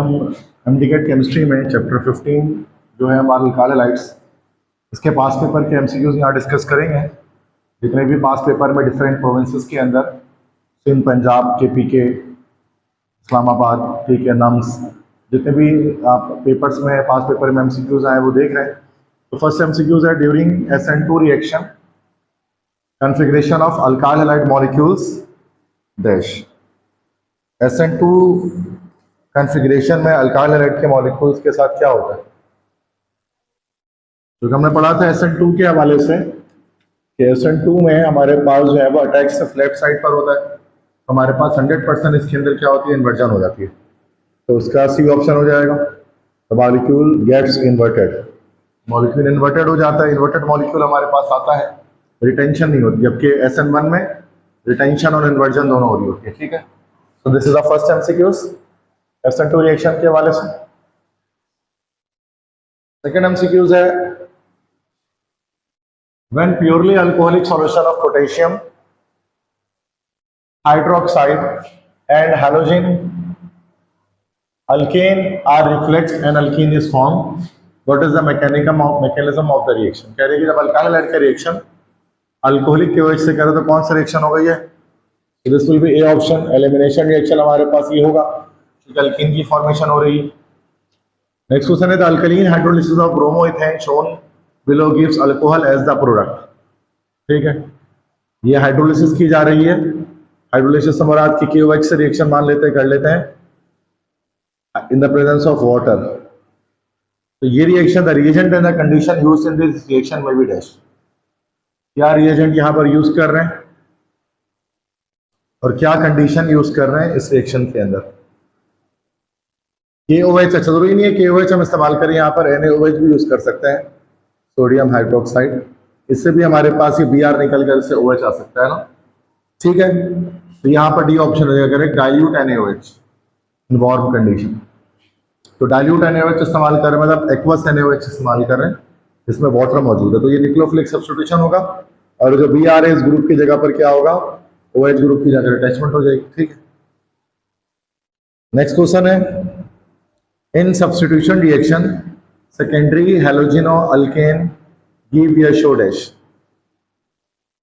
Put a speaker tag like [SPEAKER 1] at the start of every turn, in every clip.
[SPEAKER 1] हम MDCAT chemistry में chapter 15 जो है हमारे अल्काइल हैलाइड्स, इसके पास पेपर के एमसीक्यूज यहाँ डिस्कस करेंगे। जितने भी पास पेपर में डिफरेंट प्रोविंसेस के अंदर सिंध, पंजाब, केपीके, इस्लामाबाद, ठीक है, नम्स, जितने भी आप पेपर्स में पास पेपर में एमसीक्यूज आए वो देख रहे हैं। तो फर्स्ट एमसीक्यूज है during SN2 reaction configuration of alkyl halide molecules dash. SN2 configuration में अल्काइल हैलाइड के मॉलिक्यूल्स के साथ क्या होता है, जो हमने पढ़ा था SN2 के हवाले से कि SN2 में हमारे पास जो है वो अटैक सिर्फ लेफ्ट साइड पर होता है। हमारे पास 100% इसके अंदर क्या होती है, इन्वर्जन हो जाती है। तो उसका सी ऑप्शन हो जाएगा। The molecule gets inverted, molecule inverted हो जाता है। इन्वर्टेड मॉलिक्यूल हमारे पास आता है, रिटेंशन नहीं होती, जबकि SN1 में रिटेंशन और इन्वर्जन दोनों हो रही होती है। ठीक है, तो this is the first MCQs SN2 reaction के हवाले से। सेकेंड एमसीक्यूज है when purely alcoholic solution of potassium hydroxide and halogen alkane are reflexed and alkene is formed, what is the mechanism of the reaction। कह रहे हैं कि जब alkyl halide का रिएक्शन अल्कोहलिक की वजह से करें तो कौन सा रिएक्शन हो गई है, this will B A option. Elimination reaction हमारे पास ये होगा क्योंकि अल्कीन की फॉर्मेशन हो रही है। नेक्स्ट क्वेश्चन है the alkaline hydrolysis of bromoethane shown below gives alcohol as the product. ठीक है, ये हाइड्रोलिसिस की जा रही है। हाइड्रोलिसिस से मुराद की KOH से रिएक्शन मान लेते हैं, कर लेते हैं इन द प्रेजेंस ऑफ वाटर। तो ये reaction the reagent and the condition used in this reaction में भी डैश। क्या रिएजेंट यहाँ पर यूज कर रहे हैं और क्या कंडीशन यूज कर रहे हैं इस रिएक्शन के अंदर। KOH, अच्छा जरूरी नहीं है KOH हम इस्तेमाल करें, यहाँ पर NaOH भी यूज कर सकते हैं, सोडियम हाइड्रोक्साइड। इससे भी हमारे पास ये Br निकल कर इससे OH आ सकता है ना। ठीक है, तो यहाँ पर डी ऑप्शन हो जाएगा correct, dilute NaOH in warm condition. तो डाइल्यूट NaOH इस्तेमाल कर रहे हैं, मतलब एक्वस NaOH इस्तेमाल कर रहे हैं, इसमें वाटर मौजूद है, तो ये न्यूक्लियोफिलिक सब्स्टिट्यूशन होगा। और जो Br है इस ग्रुप की जगह पर क्या होगा, OH ग्रुप की जगह अटैचमेंट हो जाएगी। ठीक है, नेक्स्ट क्वेश्चन है in substitution reaction secondary halogeno alkane give a show dash।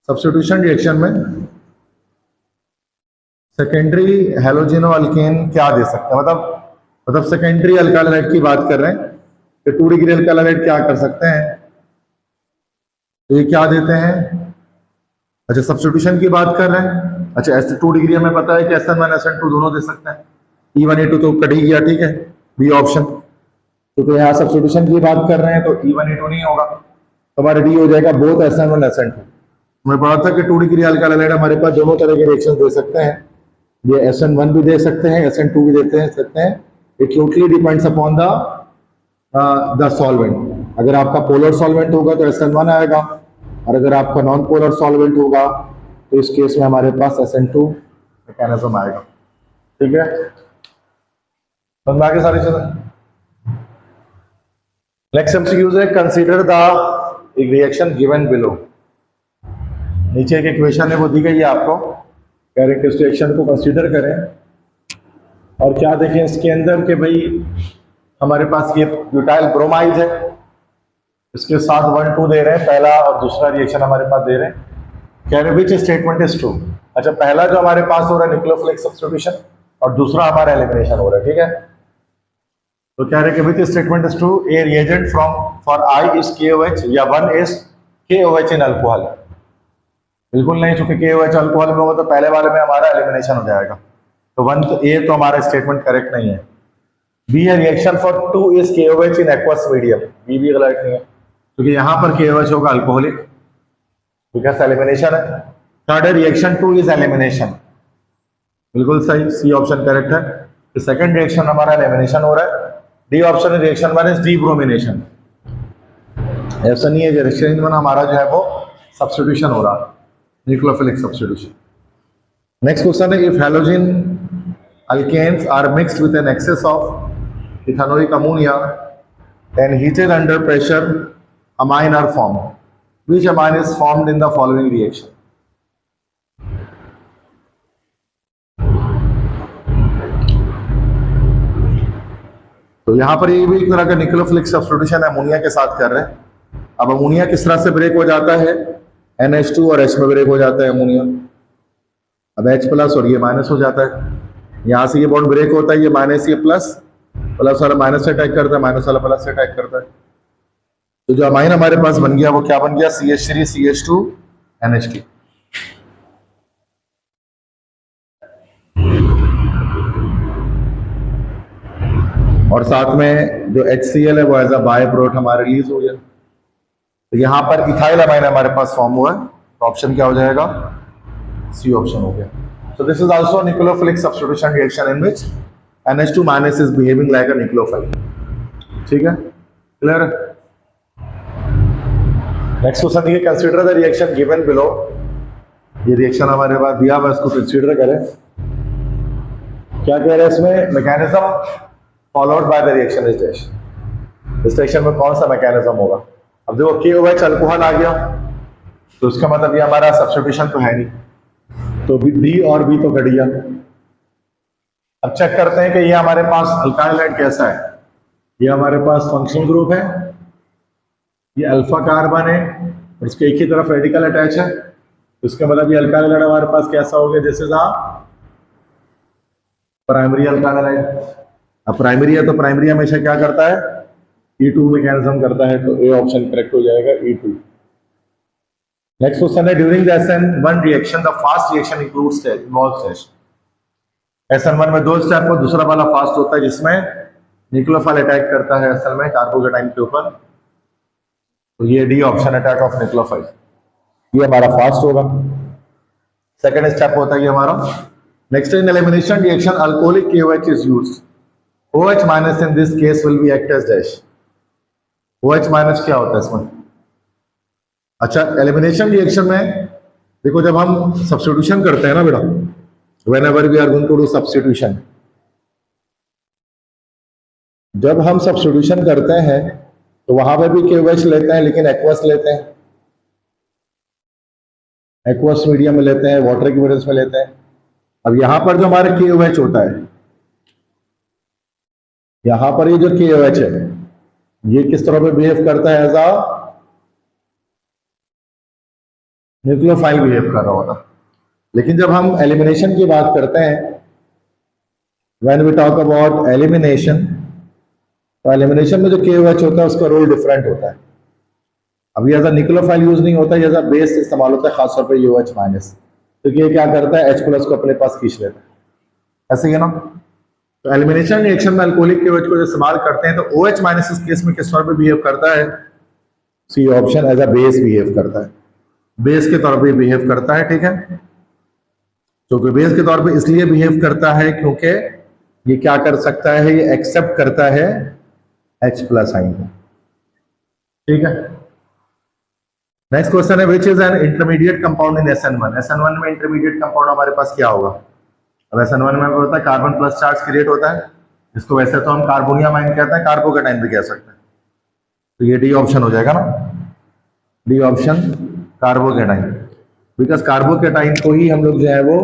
[SPEAKER 1] substitution reaction में secondary halogeno alkane क्या दे सकते हैं, मतलब secondary अल्काइल हैलाइड की बात कर रहे हैं कि 2 डिग्री अल्काइल हैलाइड क्या कर सकते हैं, तो ये क्या देते हैं। अच्छा, सब्स्टिट्यूशन की बात कर रहे हैं। अच्छा, ऐसे 2 डिग्री हमें पता है कि SN1 SN2 दोनों दे सकते हैं, E1 E2 तो कट ही गया। ठीक है, बी ऑप्शन। तो यहाँ सब्स्टिट्यूशन की बात कर रहे हैं तो E1 E2 नहीं होगा, तो हमारा डी हो जाएगा बोथ SN1 SN2। हमने पढ़ा था कि 2 डिग्री अल्काइल हैलाइड हमारे पास दोनों तरह के रिएक्शन दे सकते हैं, ये SN1 भी दे सकते हैं, SN2 भी देते हैं सकते हैं। It totally depends upon the solvent. अगर आपका पोलर सॉल्वेंट होगा तो SN1 आएगा, और अगर आपका नॉन पोलर सॉल्वेंट होगा तो इस केस में हमारे पास SN2 मैकेनिज्म आएगा। ठीक है, समझ में आ गई सारी चीजें। नेक्स्ट एमसीक्यूज है consider the reaction given below. नीचे एक इक्वेशन है वो दी गई है आपको, कह रहे हैं कि इस रिएक्शन को कंसीडर करें और क्या देखें इसके अंदर कि भाई हमारे पास ये ब्यूटाइल ब्रोमाइड है, इसके साथ 1 2 दे रहे हैं, पहला और दूसरा रिएक्शन हमारे पास दे रहे हैं। कह रहे विच स्टेटमेंट इज ट्रू। अच्छा, पहला जो हमारे पास हो रहा है न्यूक्लियोफिलिक सब्स्टिट्यूशन और दूसरा हमारा एलिमिनेशन हो रहा है। ठीक है, तो कह रहे कि which statement is true, A reagent from for I is KOH या 1 इज KOH इन अल्कोहल। बिल्कुल नहीं, चूंकि KOH अल्कोहल में होगा तो पहले वाले में हमारा एलिमिनेशन हो जाएगा, तो 1 तो A तो हमारा स्टेटमेंट करेक्ट नहीं है। B है reaction for 2 is KOH in aqueous medium, B भी गलत नहीं है क्योंकि यहाँ पर KOH होगा अल्कोहलिक, बिकॉज एलिमिनेशन है। थर्ड है रिएक्शन 2 इज एलिमिनेशन, बिल्कुल सही, सी ऑप्शन करेक्ट है। सेकंड रिएक्शन हमारा एलिमिनेशन हो रहा है। D option reaction 1 is debromination. ऐसा नहीं है कि रिएक्शन 1 हमारा जो है वो सब्स्टिट्यूशन हो रहा है, न्यूक्लियोफिलिक सब्स्टिट्यूशन। नेक्स्ट क्वेश्चन है if halogen alkanes are mixed with an excess of ethanoic ammonia and heated under pressure, amine are formed. Which amine is formed in the following reaction? तो यहाँ पर ये भी एक तरह का न्यूक्लियोफिलिक सब्स्टिट्यूशन अमोनिया के साथ कर रहे हैं। अब अमोनिया किस तरह से ब्रेक हो जाता है, NH2 और H में ब्रेक हो जाता है अमोनिया। अब H प्लस और ये माइनस हो जाता है, यहाँ से ये बॉन्ड ब्रेक होता है, ये माइनस ये प्लस, प्लस वाला माइनस से अटैक करता है, माइनस वाला प्लस से अटैक करता है। तो जो अमाइन हमारे पास बन गया वो क्या बन गया, CH3 CH2 NH2। और साथ में जो HCl है वो एज अ बाय प्रोडक्ट हमारा रिलीज हो गया। तो यहाँ पर इथाइल अमाइन हमारे पास फॉर्म हुआ है, तो ऑप्शन क्या हो जाएगा, सी ऑप्शन हो गया। So this is also a nucleophilic substitution reaction in which NH2 minus is behaving like a nucleophile। ठीक है, क्लियर। नेक्स्ट क्वेश्चन देखिए, consider the reaction given below. ये रिएक्शन हमारे पास दिया हुआ, इसको कंसीडर करें। क्या कह रहे हैं इसमें, mechanism followed by the reaction is dash. इस रिएक्शन में कौन सा मैकेनिज्म होगा। अब देखो KOH अल्कोहल आ गया, तो उसका मतलब ये हमारा सब्स्टिट्यूशन तो है नहीं, तो B और B तो घट गया। अब चेक करते हैं कि ये हमारे पास अल्काइल हाइड कैसा है। ये हमारे पास फंक्शनल ग्रुप है, ये अल्फा कार्बन है और उसके एक ही तरफ रेडिकल अटैच है, तो इसका मतलब ये अल्काइल हाइड हमारे पास कैसा हो गया, this is a primary alkyl hide. अब प्राइमरी है तो प्राइमरी हमेशा क्या करता है, E2 मैकेनिज्म करता है, तो ए ऑप्शन करेक्ट हो जाएगा, E2। नेक्स्ट क्वेश्चन है, during the SN1 reaction the fast reaction includes involve stage. SN1 में दो स्टेप और दूसरा वाला फास्ट होता है, जिसमें न्यूक्लियोफाइल अटैक करता है असल में कार्बोकेटाइन के ऊपर, तो ये D option, attack of nucleophile, ये हमारा फास्ट होगा। सेकंड स्टेप होता है ये हमारा। Next in elimination reaction alcoholic KOH is used, OH minus in this case will be act as dash. OH minus क्या होता है इसमें, अच्छा एलिमिनेशन रिएक्शन में देखो, जब हम सब्स्टिट्यूशन करते हैं ना बेटा, whenever we are going to do substitution, जब हम सब्स्टिट्यूशन करते हैं तो वहां पर भी KOH लेते हैं, लेकिन एक्वस लेते हैं, एक्वस मीडियम में लेते हैं, वाटर की वजह में लेते हैं। अब यहां पर जो हमारा KOH होता है, यहां पर ये जो KOH है ये किस तरह पे बिहेव करता है, एज अ न्यूक्लियोफाइल बिहेव कर रहा होता। लेकिन जब हम एलिमिनेशन की बात करते हैं, when we talk about elimination, तो एलिमिनेशन में जो KOH होता है उसका रोल डिफरेंट होता है। अब ये एज अ न्यूक्लियोफाइल यूज नहीं होता, ये एज अ बेस इस्तेमाल होता है, खासतौर पे OH माइनस, क्योंकि ये क्या करता है, H प्लस को अपने पास खींच लेता है, ऐसे ही है ना। तो एलिमिनेशन रिएक्शन में अल्कोहलिक KOH को जो इस्तेमाल करते हैं, तो OH माइनस इस केस में किस तरह पे बिहेव करता है, C option, as a base behave करता है, बेस के तौर पे बिहेव करता है। ठीक है, क्योंकि बेस के तौर पे इसलिए बिहेव करता है क्योंकि ये क्या कर सकता है, ये एक्सेप्ट करता है H प्लस आइन को। ठीक है, नेक्स्ट क्वेश्चन है, which is an intermediate compound in SN1। SN1 में इंटरमीडिएट कंपाउंड हमारे पास क्या होगा। अब SN1 में होता है कार्बन प्लस चार्ज क्रिएट होता है, इसको वैसे तो हम कार्बोनियम आइन कहते हैं, कार्बोकेटाइन भी कह सकते हैं, तो ये डी ऑप्शन हो जाएगा ना, D option carbocation, because carbocation को ही हम लोग जो है वो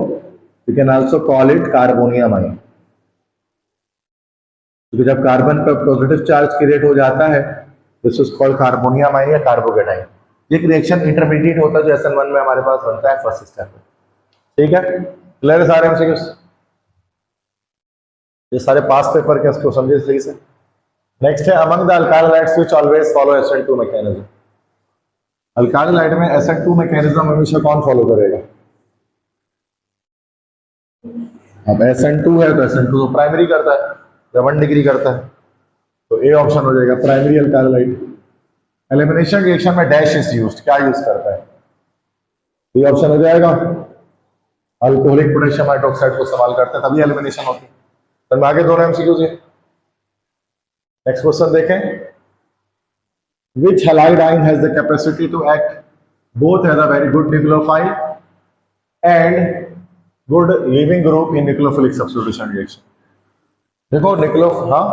[SPEAKER 1] we can also call it carbonium ion, क्योंकि जब कार्बन पर पॉजिटिव चार्ज क्रिएट हो जाता है दिस इज कॉल्ड कार्बोनियम आइन या कार्बोकेटाइन। एक रिएक्शन इंटरमीडिएट होता है जो SN1 में हमारे पास बनता है फर्स्ट स्टेप में। ठीक है, क्लियर है सारे एमसीक्यूज, ये सारे पास पेपर के, इसको समझे सही से। नेक्स्ट है, among the alkyl halides which always follow SN2 mechanism. Alkyl halide में SN2 मैकेनिज्म हमेशा कौन फॉलो करेगा। अब SN2 है तो SN2 तो प्राइमरी करता है या 1 डिग्री करता है, तो ए ऑप्शन हो जाएगा, primary alkyl hide. Elimination reaction में डैश इज यूज्ड, क्या यूज करता है, ये ऑप्शन हो जाएगा, अल्कोहलिक पोटेशियम हाइड्रोक्साइड को इस्तेमाल करते हैं, तभी एलिमिनेशन होती है। तो आगे दोनों एमसीक्यूज है। नेक्स्ट क्वेश्चन देखें, which halide ion has the capacity to act both as a very good nucleophile and good leaving group in nucleophilic substitution reaction। देखो हाँ,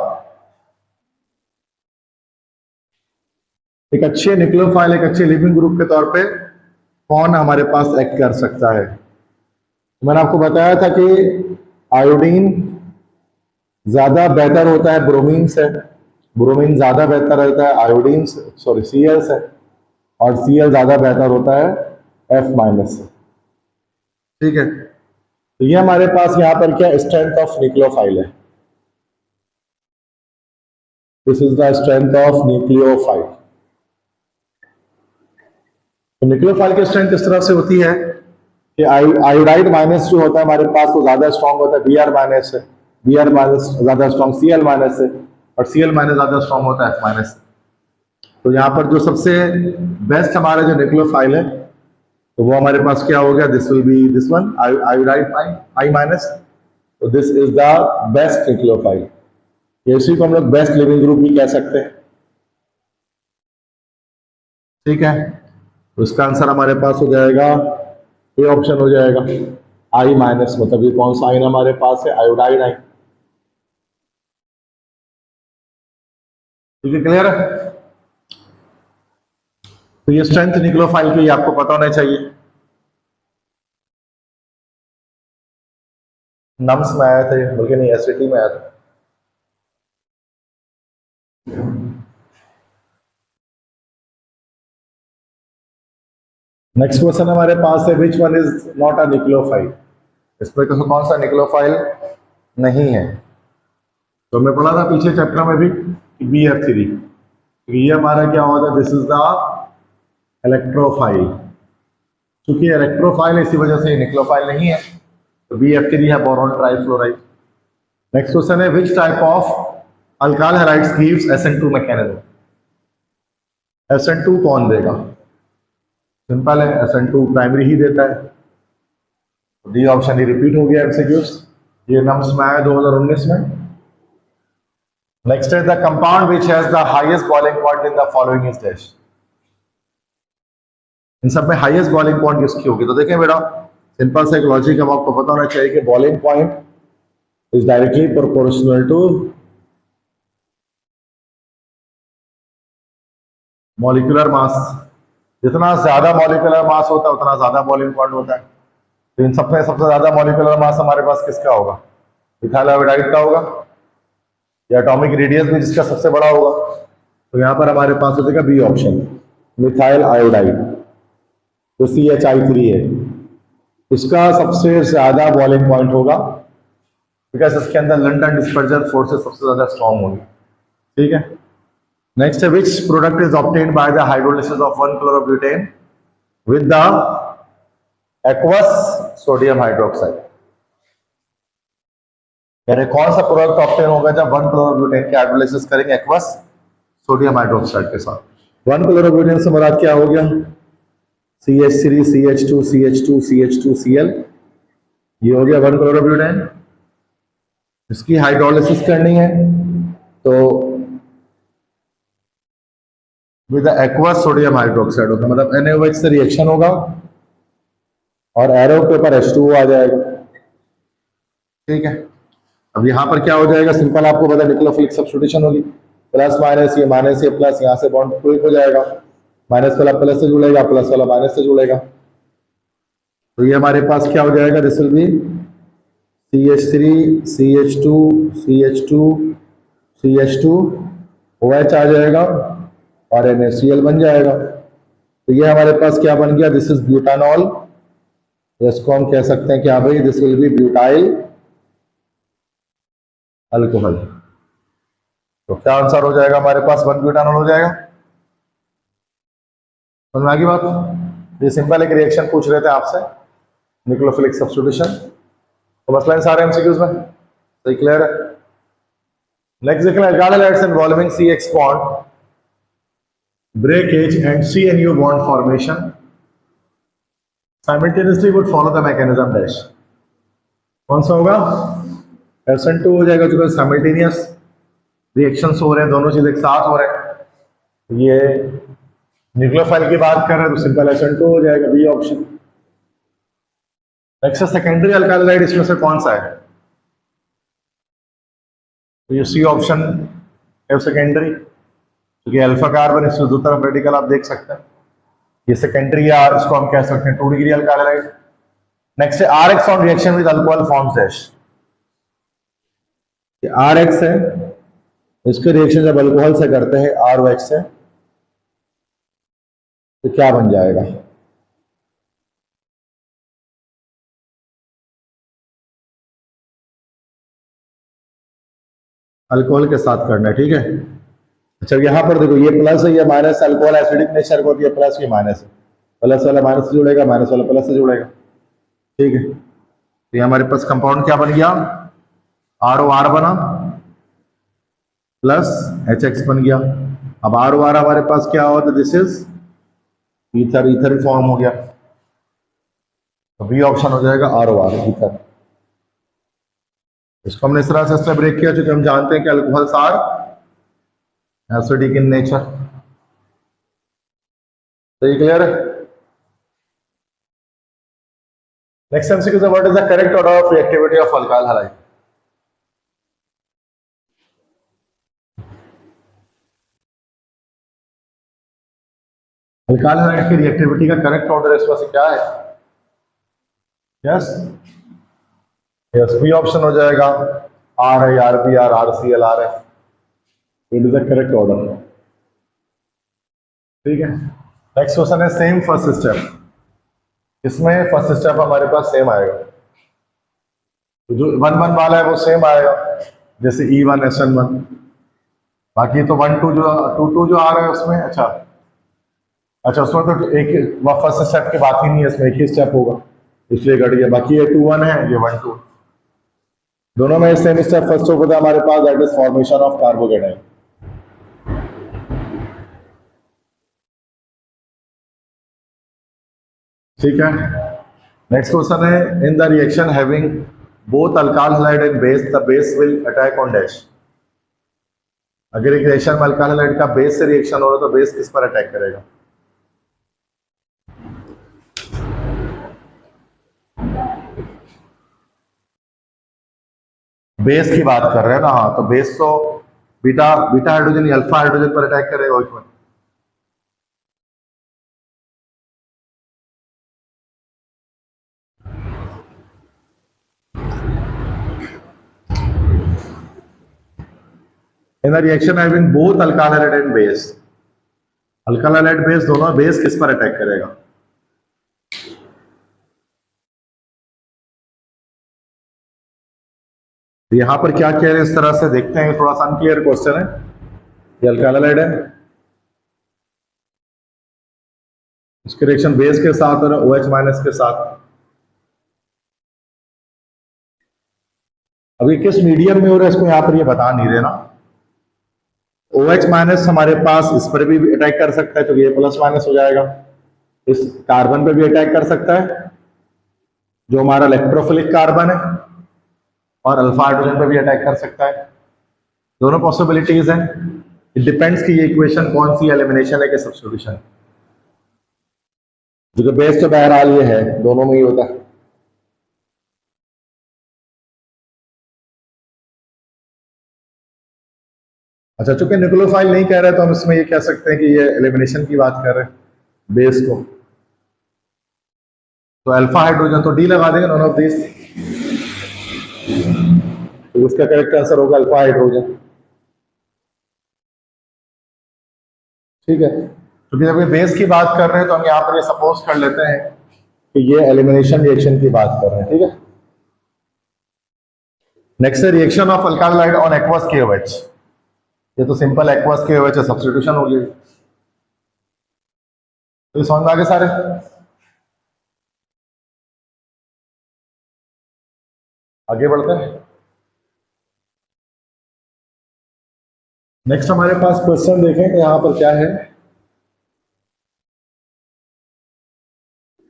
[SPEAKER 1] एक अच्छे न्यूक्लियोफाइल, एक अच्छे लिविंग ग्रुप के तौर पे कौन हमारे पास एक्ट कर सकता है। मैंने आपको बताया था कि आयोडीन ज्यादा बेहतर होता है ब्रोमीन से, ब्रोमीन ज्यादा बेहतर रहता है आयोडीन से, सॉरी Cl से, और Cl ज्यादा बेहतर होता है F- से। ठीक है, तो ये हमारे पास यहाँ पर क्या स्ट्रेंथ ऑफ न्यूक्लियोफाइल है। This is the strength of nucleophile. तो न्यूक्लियोफाइल की स्ट्रेंथ इस तरह से होती है कि आयोडाइड माइनस जो होता है हमारे पास वो ज्यादा स्ट्रॉन्ग होता है Br माइनस से, Br माइनस ज्यादा स्ट्रॉन्ग Cl माइनस से, और Cl माइनस ज्यादा स्ट्रॉन्ग होता है F माइनस से। तो यहाँ पर जो सबसे बेस्ट हमारा जो न्यूक्लियोफाइल है तो वो हमारे पास क्या हो गया, this will be this one iodide I minus. तो this is the best nucleophile, इसी को हम लोग बेस्ट लिविंग ग्रुप भी कह सकते हैं। ठीक है, तो इसका आंसर हमारे पास हो जाएगा ए ऑप्शन हो जाएगा I माइनस, मतलब ये कौन सा आयन हमारे पास है, आयोडाइड आयन। ठीक है, क्लियर है। तो ये स्ट्रेंथ न्यूक्लियोफाइल की आपको पता होना चाहिए। नम्स में आया था, बल्कि नहीं एसटी में आया था। नेक्स्ट क्वेश्चन हमारे पास है which one is not a nucleophile. इसमें तो कौन सा न्यूक्लियोफाइल नहीं है। तो मैं पढ़ा था पीछे चैप्टर में भी BF3, ये हमारा क्या होता है, दिस इज द इलेक्ट्रोफाइल। क्योंकि इलेक्ट्रोफाइल इसी वजह से न्यूक्लियोफाइल नहीं है, तो BF3 है, बोरॉन ट्राइफ्लोराइड। नेक्स्ट क्वेश्चन है which type of alkyl halides gives SN2 mechanism. SN2 कौन देगा, सिंपल है, SN2 प्राइमरी ही देता है। डी ऑप्शन ही रिपीट हो गया एमसीक्यूज, ये नम्स में आया 2019 में। नेक्स्ट है the compound which has the highest boiling point in the following is dash. इन सब में हाईएस्ट बॉइलिंग पॉइंट किसकी होगी, तो देखें बेटा सिंपल सा एक लॉजिक अब आपको पता होना चाहिए कि boiling point is directly proportional to molecular mass. जितना ज्यादा मॉलिक्यूलर मास होता है उतना ज्यादा बॉइलिंग पॉइंट होता है। तो इन सब में सबसे ज्यादा मॉलिक्यूलर मास हमारे पास किसका होगा, इथाइल आयोडाइड का होगा, या एटॉमिक रेडियस भी जिसका सबसे बड़ा होगा। तो यहाँ पर हमारे पास हो जाएगा बी ऑप्शन, मिथाइल आयोडाइड, जो CH3 है, इसका सबसे ज्यादा बॉइलिंग पॉइंट होगा, बिकॉज इसके अंदर लंडन डिस्पर्जन फोर्सेस सबसे ज्यादा स्ट्रॉन्ग होगी। ठीक है, नेक्स्ट है which product is obtained by the hydrolysis of 1-chloroबुटेन with the aqueous sodium hydroxide. यानी कौन सा प्रोडक्ट ऑब्टेन होगा जब 1-chloroबुटेन की हाइड्रोलिसिस करेंगे एक्वस सोडियम हाइड्रोक्साइड के साथ। 1-chloroबुटेन से मुराद क्या हो गया, CH3 CH2 CH2 CH2 Cl, ये हो गया 1-chloroबुटेन। इसकी हाइड्रोलिसिस करनी है तो विद एक्वस सोडियम हाइड्रोक्साइड होगा, मतलब NaOH से रिएक्शन होगा और एरो के ऊपर H2O आ जाएगा। ठीक है, अब यहाँ पर क्या हो जाएगा, सिंपल आपको पता है न्यूक्लियोफिलिक सब्स्टिट्यूशन होगी, प्लस माइनस ये प्लस, यहाँ से बॉन्ड क्विक हो जाएगा, माइनस वाला प्लस से जुड़ेगा, प्लस वाला माइनस से जुड़ेगा। तो ये हमारे पास क्या हो जाएगा, this will B CH3 CH2 CH2 CH2 OH आ जाएगा और NaCl बन जाएगा। तो ये हमारे पास क्या बन गया, दिस इज ब्यूटानॉल, इसको हम कह सकते हैं क्या भाई, this will B butyl alcohol. तो क्या आंसर हो जाएगा हमारे पास, 1-ब्यूटानॉल हो जाएगा। समझ में आ गई बात। ये सिंपल एक रिएक्शन पूछ रहे थे आपसे, न्यूक्लियोफिलिक सब्स्टिट्यूशन, तो मसला सारे एमसीक्यूज में सही क्लियर है। नेक्स्ट देख लें, alkyl halides involving CH bond breakage and CNU bond formation simultaneously would follow the mechanism dash। कौन सा होगा, SN2 हो जाएगा, जो साइमल्टेनियस रिएक्शंस हो रहे हैं, दोनों चीज एक साथ हो रहे हैं। ये न्यूक्लियोफाइल की बात कर रहे हैं तो सिंपल SN2 हो जाएगा, B option. Next secondary alkyl halide, इसमें से कौन सा है, तो ये सी ऑप्शन है सेकेंडरी, क्योंकि अल्फा कार्बन इसमें दो तरफ रेडिकल आप देख सकते हैं, ये सेकेंडरी या इसको हम कह सकते हैं 2 डिग्री अल्काइल हैलाइड। नेक्स्ट है RX on reaction with alcohol forms dash. कि आर एक्स है, इसके रिएक्शन जब अल्कोहल से करते हैं आर ओ एक्स से, तो क्या बन जाएगा? अल्कोहल के साथ करना है, ठीक है। अच्छा यहाँ पर देखो, ये प्लस है, ये माइनस, अल्कोहल एसिडिक नेचर को, ये प्लस की माइनस है, प्लस वाला माइनस से जुड़ेगा, माइनस वाला प्लस से जुड़ेगा, ठीक है। तो ये हमारे पास कंपाउंड क्या बन गया? आर ओ आर बना प्लस एच एक्स बन गया। अब आर ओ आर हमारे पास क्या होता है? This is ether, ether form हो गया, तो बी ऑप्शन हो जाएगा आर ओ आर, ईथर। इसको हमने इस तरह से स्टेप ब्रेक किया क्योंकि हम जानते हैं कि alcohols are acidic in nature. तो ये क्लियर है? Next MCQ is what is the correct order of reactivity of alkyl halide? Alkyl halide की रिएक्टिविटी का करेक्ट ऑर्डर इसमें से क्या है? यस यस, बी ऑप्शन हो जाएगा, आर है, R B R, R C L R है, it is the correct order, ठीक है। नेक्स्ट क्वेश्चन है सेम फर्स्ट स्टेप, इसमें फर्स्ट स्टेप हमारे पास सेम आएगा, तो जो 1 1 वाला है वो सेम आएगा, जैसे E1 SN1, बाकी तो 1 2 जो 2 2 जो आ रहा है उसमें, अच्छा अच्छा, उसमें तो एक फर्स्ट स्टेप की बात ही नहीं है, इसमें एक ही स्टेप होगा, इसलिए घट गया। बाकी ये 2 1 है, ये 1 2, दोनों में सेम स्टेप फर्स्ट होगा था हमारे पास, that is formation of carbocation, ठीक है। नेक्स्ट क्वेश्चन है, in the reaction having both alkyl halide and base, the base will attack on dash. अगर एक रिएक्शन में अल्काइल हैलाइड का बेस से रिएक्शन हो रहा है तो बेस किस पर अटैक करेगा? बेस की बात कर रहे हैं ना, हाँ, तो बेस तो बीटा बीटा हाइड्रोजन या अल्फा हाइड्रोजन पर अटैक करेगा उसमें। इन the reaction having both alkyl halide and base, alkyl halide base दोनों, बेस किस पर अटैक करेगा? तो यहां पर क्या कह रहे हैं, इस तरह से देखते हैं, थोड़ा सा अनक्लियर क्वेश्चन है। ये अल्काइल हैलाइड है, इसके रिएक्शन बेस के साथ और OH माइनस के साथ। अभी किस मीडियम में हो रहा है इसको यहां पर ये बता नहीं रहे ना। OH माइनस हमारे पास इस पर भी अटैक कर सकता है, तो ये प्लस माइनस हो जाएगा, इस कार्बन पे भी अटैक कर सकता है जो हमारा इलेक्ट्रोफिलिक कार्बन है, और अल्फा हाइड्रोजन पे भी अटैक कर सकता है, दोनों पॉसिबिलिटीज हैं। इट डिपेंड्स कि ये इक्वेशन कौन सी एलिमिनेशन है कि सब्स्टिट्यूशन, जो बेस तो बहरहाल ये है, दोनों में ही होता है। अच्छा, चूंकि न्यूक्लियोफाइल नहीं कह रहे तो हम इसमें ये कह सकते हैं कि ये एलिमिनेशन की बात कर रहे हैं बेस को, तो अल्फा हाइड्रोजन तो डी लगा देंगे, नॉन ऑफ दिस, तो उसका करेक्ट आंसर होगा अल्फा हाइड्रोजन, ठीक है। क्योंकि जब ये बेस की बात कर रहे हैं तो हम यहाँ पर ये सपोज कर लेते हैं कि ये एलिमिनेशन रिएक्शन की बात कर रहे हैं, ठीक है। नेक्स्ट है reaction of alkyl halide on aqueous KOH, ये तो सिंपल एक्वस KOH है, सब्स्टिट्यूशन हो गई, तो समझ में आ गए सारे। आगे बढ़ते हैं। नेक्स्ट हमारे पास क्वेश्चन देखें, यहां पर क्या है,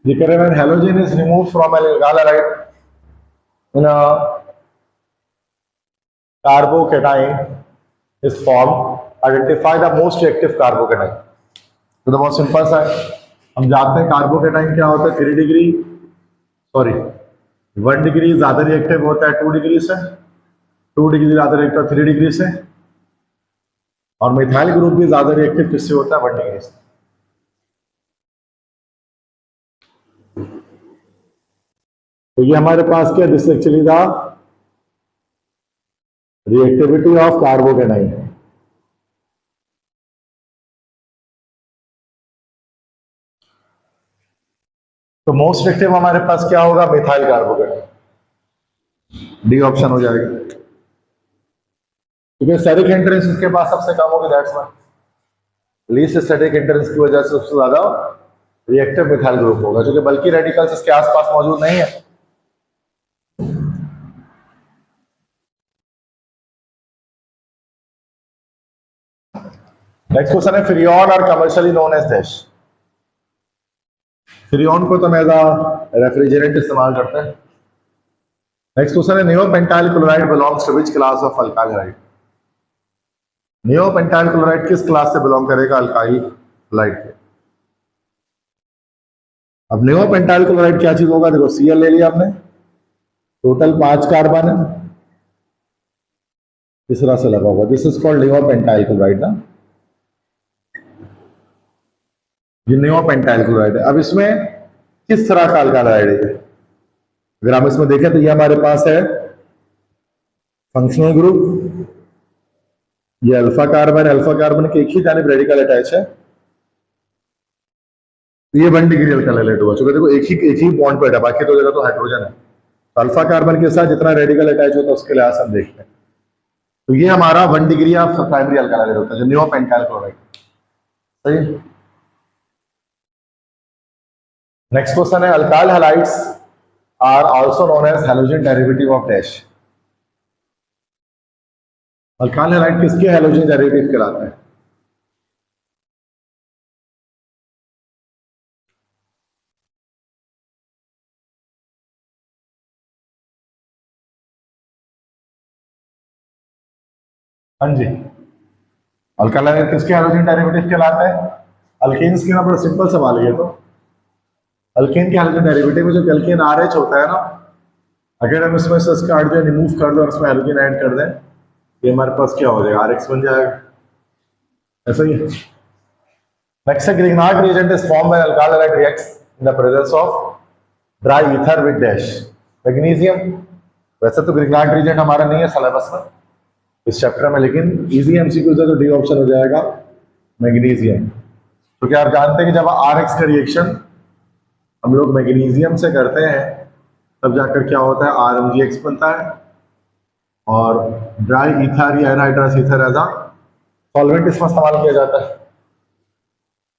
[SPEAKER 1] when halogen is removed from an alkyl halide in a carbocation is formed, identify the most reactive carbocation। तो बहुत सिंपल सा है, हम जानते हैं कार्बोकेटाइन क्या होता है, 3 डिग्री, सॉरी 1 डिग्री ज्यादा रिएक्टिव होता है 2 डिग्री से, 2 डिग्री ज्यादा रिएक्टिव 3 डिग्री से, और मिथाइल ग्रुप भी ज्यादा रिएक्टिव किससे होता है, 1 डिग्री से। तो ये हमारे पास क्या, this actually the reactivity of carbocation. तो मोस्ट एक्टिव हमारे पास क्या होगा? मिथाइल कार्बोकेनाइन, डी ऑप्शन हो जाएगा, क्योंकि स्टैटिक एंट्रेंस इसके पास सबसे कम होगी, that's why least static entrance की वजह से सबसे ज्यादा रिएक्टिव मिथाइल ग्रुप होगा, क्योंकि बल्कि रेडिकल्स इसके आसपास मौजूद नहीं है। नेक्स्ट क्वेश्चन है फ्रियोन और commercially known as dash. Freon को तो एज रेफ्रिजरेंट इस्तेमाल करते हैं। नेक्स्ट क्वेश्चन है neopentyl chloride belongs to which class of alkyl halide. Neopentyl chloride किस क्लास से बिलोंग करेगा? अल्काइल हाइड के। अब नियोपेंटाइल क्लोराइड क्या चीज होगा? देखो Cl ले लिया आपने, टोटल 5 कार्बन है, तीसरा से लगा हुआ, this is called neopentyl chloride ना, ये नियोपेंटाइल क्लोराइड है। अब इसमें किस तरह का अल्काइल हाइड है? अगर हम इसमें देखें तो ये हमारे पास है फंक्शनल ग्रुप, ये अल्फा कार्बन के एक ही जानिब रेडिकल अटैच है, तो ये 1 डिग्री अल्काइल हाइड हुआ, चूंकि देखो एक ही बॉन्ड पे है, बाकी तो जगह तो हाइड्रोजन है, तो अल्फा कार्बन के साथ जितना रेडिकल अटैच होता है उसके लिहाज से हम देखते हैं, तो ये हमारा 1 degree of primary alkyl halide होता है, जो नियोपेंटाइल क्लोराइड। सही। नेक्स्ट क्वेश्चन है alkyl halides are also known as halogen derivative of dash. Alkyl halide किसके हैलोजन डेरिवेटिव कहलाते हैं? हाँ जी, अल्काइल हैलाइड किसके हैलोजन डेरिवेटिव कहलाते हैं? अल्केन्स के ना, बड़ा सिंपल सवाल है ये तो। अल्केन के हैलोजन डेरिवेटिव में जो अल्केन RH होता है ना, अगर हम इसमें से इसका जो रिमूव कर दें और इसमें हैलोजन ऐड कर दें, ये हमारे पास क्या हो जाएगा? RH बन जाएगा, ऐसा ही है। नेक्स्ट है Grignard reagent is form when alkyl halide reacts in the presence of dry ether with dash. Magnesium. वैसे तो ग्रिग्नार्ड रिएजेंट हमारा नहीं है सिलेबस में इस चैप्टर में, लेकिन इजी एमसीक्यूज है तो डी ऑप्शन हो जाएगा मैग्नीशियम। तो क्या आप जानते हैं कि जब RX का रिएक्शन हम लोग मैग्नीशियम से करते हैं तब जाकर क्या होता है? RMgX बनता है, और ड्राई ईथर या anhydrous ether as a solvent इसमें इस्तेमाल किया जाता है।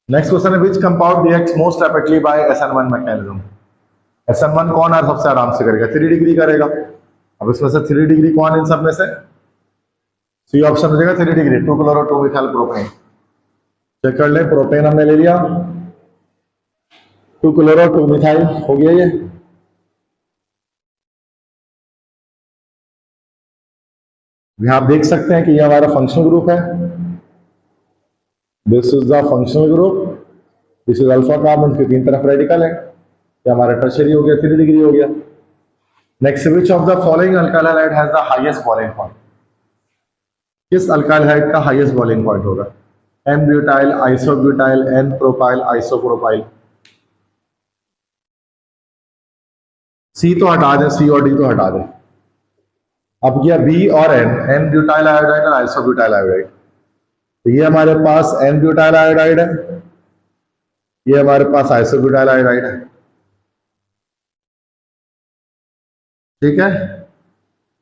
[SPEAKER 1] नेक्स्ट क्वेश्चन है which compound reacts most rapidly by SN1 mechanism. SN1 कौन है सबसे आराम से करेगा? 3 डिग्री करेगा। अब इसमें से 3 डिग्री कौन इन सब में से? सी ऑप्शन हो जाएगा 3 degree, 2 chloro 2 methyl propane. Check कर ले, प्रोपेन हमने ले लिया, 2 क्लोरो 2 मिथाइल हो गया ये। यहां आप देख सकते हैं कि ये हमारा फंक्शनल ग्रुप है, this is the functional group, this is alpha carbon के 3 तरफ रेडिकल है, ये हमारा टर्शियरी हो गया, 3 डिग्री हो गया। Next, which of the following alkyl halide has the highest boiling point. किस अल्काइल हाइड का हाईएस्ट बॉइलिंग पॉइंट होगा? N butyl, isobutyl, N propyl, isopropyl. C तो हटा दें, सी और डी तो हटा दें। अब गया बी और एन, एन ब्यूटाइल आयोडाइड और आइसोब्यूटाइल आयोडाइड। तो ये हमारे पास एन ब्यूटाइल आयोडाइड है, ये हमारे पास आइसोब्यूटाइल आयोडाइड है, ठीक है।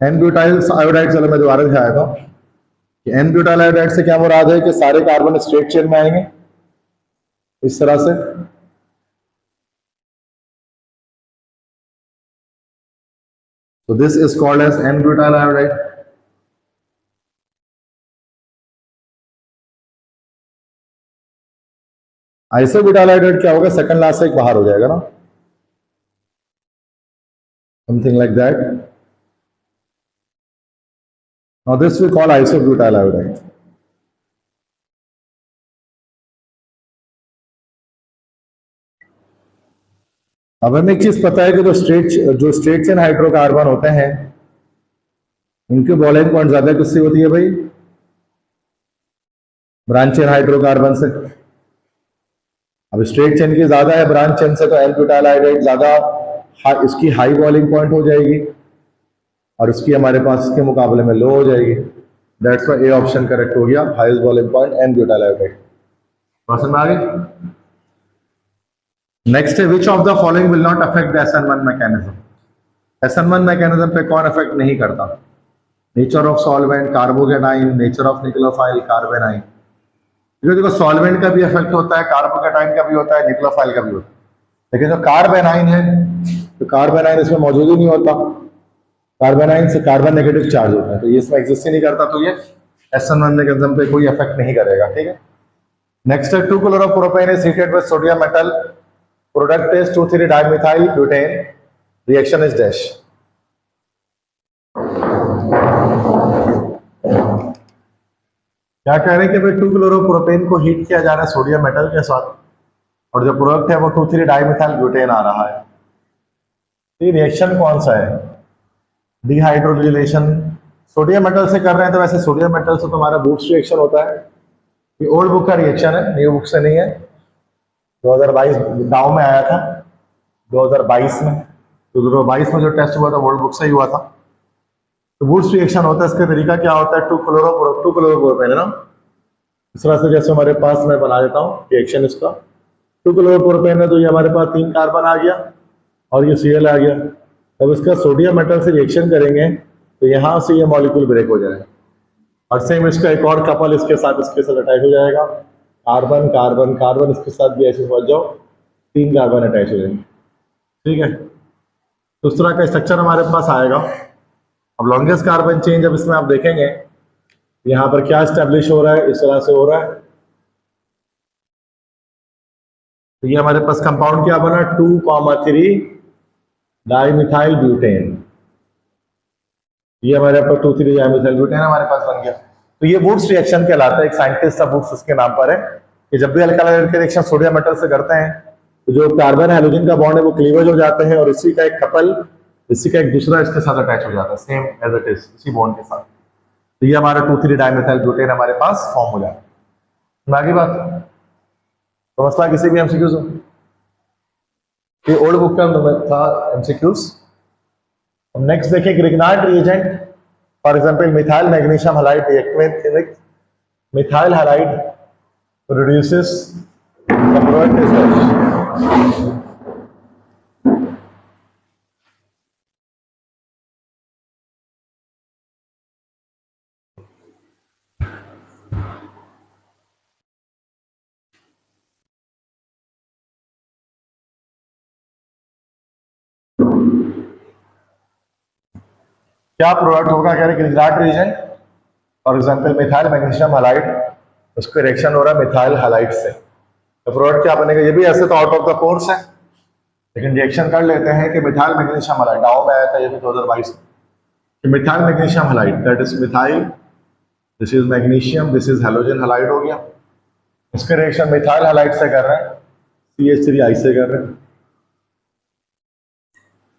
[SPEAKER 1] एन ब्यूटाइल आयोडाइड, चलो मैं दोबारा दिखाया था कि एन ब्यूटाइल आयोडाइड से क्या मुराद है कि सारे कार्बन स्ट्रेट चेन में आएंगे इस तरह से। So this is called as N-butyl iodide. Isobutyl iodide क्या होगा? सेकंड लास्ट से एक बाहर हो जाएगा ना, something like that. Now this we call isobutyl iodide. अब हमें एक चीज पता है कि जो स्ट्रेट चेन हाइड्रोकार्बन होते हैं उनकी बॉइलिंग पॉइंट ज्यादा किससे होती है भाई? ब्रांच चेन हाइड्रोकार्बन से। अब स्ट्रेट चेन की ज्यादा है ब्रांच चेन से, तो एन-ब्यूटाइल आयोडाइड ज्यादा इसकी हाई बॉइलिंग पॉइंट हो जाएगी। और उसकी हमारे पास इसके मुकाबले में लो हो जाएगी। That's why A option correct हो गया, highest boiling point and butyl iodide. समझ में आ गई? नेक्स्ट है which of the following will not affect the SN1 mechanism. SN1 mechanism पे कौन अफेक्ट नहीं करता? Nature of solvent, carbocation, nature of nucleophile, कार्बेनाइन। देखो सॉल्वेंट का भी इफेक्ट होता है, कार्बोकेटाइन का भी होता है, निक्लोफाइल का भी होता है, लेकिन जो कार्बेनाइन है तो कार्बेनाइन इसमें मौजूद ही नहीं होता। कार्बेनाइन से कार्बन नेगेटिव चार्ज होता है, तो ये इसमें एग्जिस्ट ही नहीं करता, तो ये SN1 मैकेनिज्म पे कोई इफेक्ट नहीं करेगा। ठीक है। नेक्स्ट है 2-chloropropan is heated with sodium metal, product is 2,3-dimethyl butane, reaction is dash। क्या कह रहे हैं कि भाई 2-chloropropan को हीट किया जा रहा है सोडियम मेटल के साथ, और जो प्रोडक्ट है वो 2,3-डाइमिथाइल ब्यूटेन आ रहा है। ये रिएक्शन कौन सा है? डिहाइड्रोजिनेशन। सोडियम मेटल से कर रहे हैं, तो वैसे सोडियम मेटल से तुम्हारा बूट्स रिएक्शन होता है। ये ओल्ड बुक का रिएक्शन है, न्यू बुक से नहीं है। 2022 गाँव में आया था 2022 में, 2022 में जो टेस्ट हुआ था ओल्ड बुक से ही हुआ था। तो बूट्स रिएक्शन होता है, इसका तरीका क्या होता है? 2-chloropropan है ना, इस तरह से जैसे हमारे पास मैं बना देता हूँ रिएक्शन इसका। 2-chloropropan है तो ये हमारे पास 3 कार्बन आ गया और ये Cl आ गया। अब इसका सोडियम मेटल से रिएक्शन करेंगे तो यहाँ से ये मॉलिक्यूल ब्रेक हो जाएगा, और सेम इसका एक और कपल इसके साथ अटैच हो जाएगा। कार्बन कार्बन कार्बन, इसके साथ भी ऐसे समझ जाओ 3 कार्बन अटैच हो जाएंगे। ठीक है, तो उस तरह का स्ट्रक्चर हमारे पास आएगा। अब लॉन्गेस्ट कार्बन चेंज, अब इसमें आप देखेंगे यहाँ पर क्या स्टैब्लिश हो रहा है, इस तरह से हो रहा है। तो ये हमारे पास कंपाउंड क्या बना? 2,3-डाइमिथाइल ब्यूटेन। ये हमारे पास 2,3-डाइमिथाइल ब्यूटेन हमारे पास बन गया। तो ये वुड्स रिएक्शन कहलाता है। एक साइंटिस्ट था वुड्स, उसके नाम पर है, कि जब भी अल्काइल के रिएक्शन सोडियम मेटल से करते हैं तो जो कार्बन हाइड्रोजन का बॉन्ड है वो क्लीवेज हो जाते हैं, और इसी का एक कपल, इसी का एक दूसरा इसके साथ अटैच हो जाता है, सेम एज इट इज, इसी बॉन्ड के साथ। तो ये हमारा 2,3-डाइमिथाइल ब्यूटेन हमारे पास फॉर्म हो जाता है। आगे बात तो मसला किसी भी एमसीक्यूज हो, ये ओल्ड बुक का था एमसीक्यूज। नेक्स्ट देखिए Grignard reagent, for example methyl magnesium halide react with methyl halide reduces the product is dash। क्या प्रोडक्ट होगा? कह रहे Grignard reagent, for example methyl magnesium halide, उसको रिएक्शन हो रहा है मिथाइल हैलाइड से, तो प्रोडक्ट क्या बनेगा? ये भी ऐसे तो आउट ऑफ द कोर्स है, लेकिन रिएक्शन कर लेते हैं कि मिथाइल मैग्नीशियम हैलाइड, गाँव में आया था ये भी 2022 में, methyl magnesium halide, that is methyl, this is magnesium, this is halogen halide हो गया। इसके रिएक्शन मिथाइल हैलाइड से कर रहे हैं, CH3I से कर रहे हैं।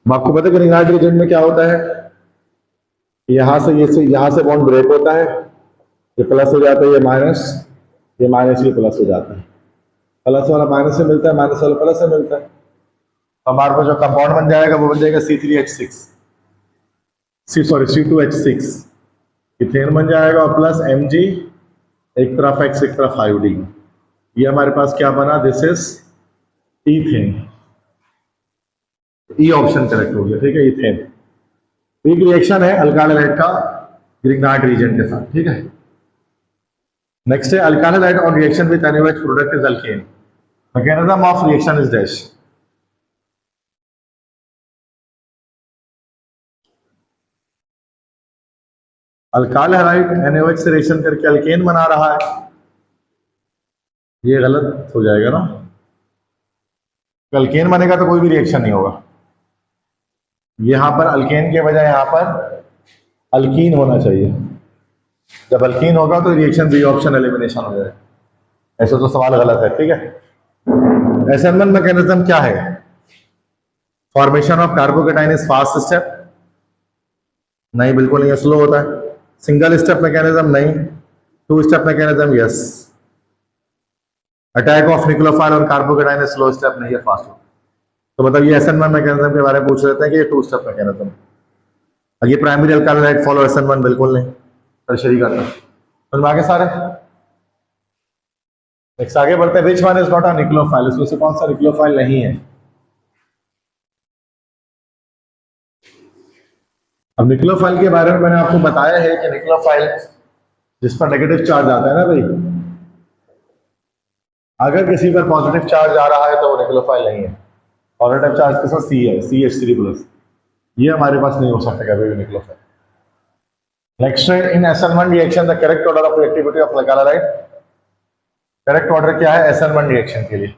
[SPEAKER 1] आपको पता है कि ग्रिग्नार्ड रिएजेंट में क्या होता है? यहाँ से बॉन्ड ब्रेक होता है, ये प्लस हो जाता है, ये माइनस, ये माइनस, ये प्लस हो जाता है, प्लस वाला माइनस से मिलता है, माइनस वाला प्लस से मिलता है। हमारे पास जो कंपाउंड बन जाएगा वो बन जाएगा C2H6, इथेन बन जाएगा, और प्लस Mg, एक तरफ X एक तरफ आयोडीन। ये हमारे पास क्या बना? This is ethane. E option correct हो गया। ठीक है, इथेन एक रिएक्शन है अल्काइल हैलाइड का ग्रिग्नार्ड रिएजेंट के साथ। ठीक है, नेक्स्ट है alkyl halide on reaction with NaOH product is alkane, mechanism of reaction is dash. Alkyl halide NaOH से रिएक्शन करके अल्केन बना रहा है, ये गलत हो जाएगा ना, अल्केन बनेगा तो कोई भी रिएक्शन नहीं होगा। यहां पर अल्केन के बजाय यहां पर अल्कीन होना चाहिए। जब अल्कीन होगा तो रिएक्शन बी ऑप्शन एलिमिनेशन हो जाएगा। ऐसे तो सवाल गलत है। ठीक है, SN1 मैकेनिज्म क्या है? Formation of carbocation is fast step, नहीं बिल्कुल नहीं, स्लो होता है। सिंगल स्टेप मैकेनिज्म नहीं, 2 step mechanism yes. Attack of nucleophile और कार्बोकेटाइन इज स्लो स्टेप, नहीं है फास्ट। तो मतलब ये SN1 मैकेनिज्म के बारे में पूछ लेते हैं कि ये 2 स्टेप मैकेनिज्म। और ये primary alkyl hydride follow SN1 बिल्कुल नहीं, टर्शियरी करना। समझ में आगे सारे। नेक्स्ट आगे बढ़ते हैं, which one is not a nucleophile, इसमें से कौन सा निक्लोफाइल नहीं है। अब निक्लोफाइल के बारे में मैंने आपको बताया है कि निक्लोफाइल जिस पर नेगेटिव चार्ज आता है ना भाई, अगर किसी पर पॉजिटिव चार्ज आ रहा है तो वो निक्लोफाइल नहीं है। पॉजिटिव चार्ज के साथ C है, CH3+, ये हमारे पास नहीं हो सकता कभी भी निक्लोफाइल। नेक्स्ट है, इन SN1 reaction the correct order of reactivity of alkyl hydride. Correct order क्या है SN1 रिएक्शन के लिए?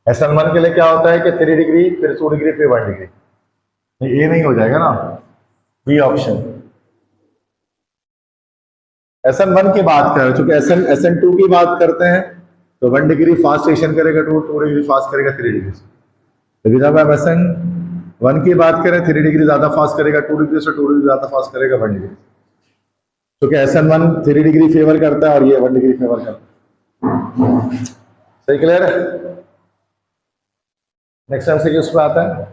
[SPEAKER 1] SN1 के लिए क्या होता है कि 3 डिग्री, फिर 2 डिग्री, फिर 1 डिग्री। ये नहीं हो जाएगा ना, बी ऑप्शन। SN1 की बात करें, चूंकि SN2 की बात करते हैं तो 1 डिग्री फास्ट रिएक्शन करेगा, 2 डिग्री फास्ट करेगा 3 डिग्री से। लेकिन जब आप SN1 की बात करें 3 डिग्री ज्यादा फास्ट करेगा 2 डिग्री से, 2 डिग्री ज्यादा फास्ट करेगा 1 डिग्री। क्योंकि SN1 3 डिग्री फेवर करता है और ये 1 डिग्री फेवर करता है। सही क्लियर है? नेक्स्ट टाइम से किस पे आता है,